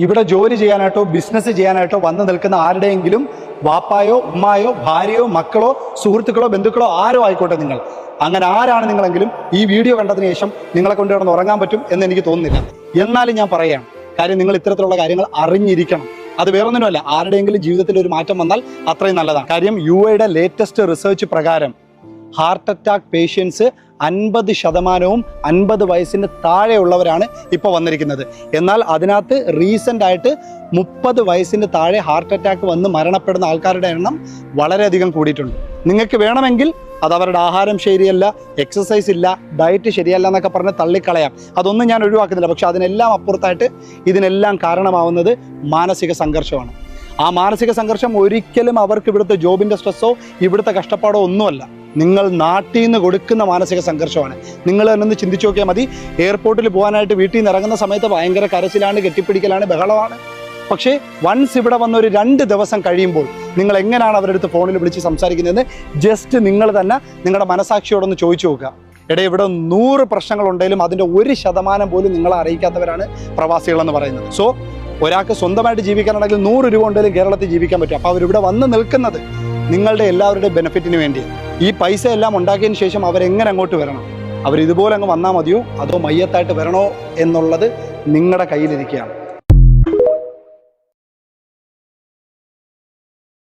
ഇവിടെ ജോലി ചെയ്യാനായിട്ടോ ബിസിനസ് ചെയ്യാനായിട്ടോ വന്നു നിൽക്കുന്ന ആരുടെയെങ്കിലും വാപ്പായോ ഉമ്മായോ ഭാര്യയോ മക്കളോ സുഹൃത്തുക്കളോ ബന്ധുക്കളോ ആരോ ആയിക്കോട്ടെ, നിങ്ങൾ അങ്ങനെ ആരാണ് നിങ്ങളെങ്കിലും ഈ വീഡിയോ കണ്ടതിന് ശേഷം നിങ്ങളെ കൊണ്ട് കിടന്ന് ഉറങ്ങാൻ പറ്റും എന്ന് എനിക്ക് തോന്നുന്നില്ല. എന്നാലും ഞാൻ പറയുകയാണ്, കാര്യം നിങ്ങൾ ഇത്തരത്തിലുള്ള കാര്യങ്ങൾ അറിഞ്ഞിരിക്കണം. അത് വേറൊന്നിനുമല്ല, ആരുടെയെങ്കിലും ജീവിതത്തിൽ ഒരു മാറ്റം വന്നാൽ അത്രയും നല്ലതാണ്. കാര്യം UAയുടെ ലേറ്റസ്റ്റ് റിസർച്ച് പ്രകാരം ഹാർട്ട് അറ്റാക്ക് പേഷ്യൻസ് 50% 50 വയസ്സിന് താഴെയുള്ളവരാണ് ഇപ്പോൾ വന്നിരിക്കുന്നത്. എന്നാൽ അതിനകത്ത് റീസെൻ്റ് ആയിട്ട് 30 വയസ്സിന് താഴെ ഹാർട്ട് അറ്റാക്ക് വന്ന് മരണപ്പെടുന്ന ആൾക്കാരുടെ എണ്ണം വളരെയധികം കൂടിയിട്ടുണ്ട്. നിങ്ങൾക്ക് വേണമെങ്കിൽ അത് അവരുടെ ആഹാരം ശരിയല്ല, എക്സസൈസ് ഇല്ല, ഡയറ്റ് ശരിയല്ല എന്നൊക്കെ പറഞ്ഞ് തള്ളിക്കളയാം. അതൊന്നും ഞാൻ ഒഴിവാക്കുന്നില്ല. പക്ഷെ അതിനെല്ലാം അപ്പുറത്തായിട്ട് ഇതിനെല്ലാം കാരണമാവുന്നത് മാനസിക സംഘർഷമാണ്. ആ മാനസിക സംഘർഷം ഒരിക്കലും അവർക്ക് ഇവിടുത്തെ ജോബിൻ്റെ സ്ട്രെസ്സോ ഇവിടുത്തെ കഷ്ടപ്പാടോ ഒന്നുമല്ല, നിങ്ങൾ നാട്ടിൽ നിന്ന് കൊടുക്കുന്ന മാനസിക സംഘർഷമാണ്. നിങ്ങൾ തന്നെ ഒന്ന് ചിന്തിച്ചു നോക്കിയാൽ മതി. എയർപോർട്ടിൽ പോകാനായിട്ട് വീട്ടിൽ നിന്ന് ഇറങ്ങുന്ന സമയത്ത് ഭയങ്കര കരച്ചിലാണ്, കെട്ടിപ്പിടിക്കലാണ്, ബഹളമാണ്. പക്ഷേ വൺസ് ഇവിടെ വന്ന ഒരു 2 ദിവസം കഴിയുമ്പോൾ നിങ്ങൾ എങ്ങനെയാണ് അവരുടെ അടുത്ത് ഫോണിൽ വിളിച്ച് സംസാരിക്കുന്നതെന്ന് ജസ്റ്റ് നിങ്ങൾ തന്നെ നിങ്ങളുടെ മനസാക്ഷിയോടൊന്ന് ചോദിച്ചു നോക്കുക. ഇവിടെ 100 പ്രശ്നങ്ങളുണ്ടെങ്കിലും അതിൻ്റെ 1% പോലും നിങ്ങളെ അറിയിക്കാത്തവരാണ് പ്രവാസികളെന്ന് പറയുന്നത്. സോ ഒരാൾക്ക് സ്വന്തമായിട്ട് ജീവിക്കാനുണ്ടെങ്കിൽ 100 രൂപ ഉണ്ടെങ്കിലും കേരളത്തിൽ ജീവിക്കാൻ പറ്റും. അപ്പോൾ അവരിവിടെ വന്ന് നിൽക്കുന്നത് നിങ്ങളുടെ എല്ലാവരുടെയും ബെനിഫിറ്റിന് വേണ്ടിയാണ്. ഈ പൈസ എല്ലാം ഉണ്ടാക്കിയതിന് ശേഷം അവരെങ്ങനെ അങ്ങോട്ട് വരണം, അവരിതുപോലെ അങ്ങ് വന്നാൽ മതിയോ അതോ മയ്യത്തായിട്ട് വരണോ എന്നുള്ളത് നിങ്ങളുടെ കയ്യിലിരിക്കുകയാണ്.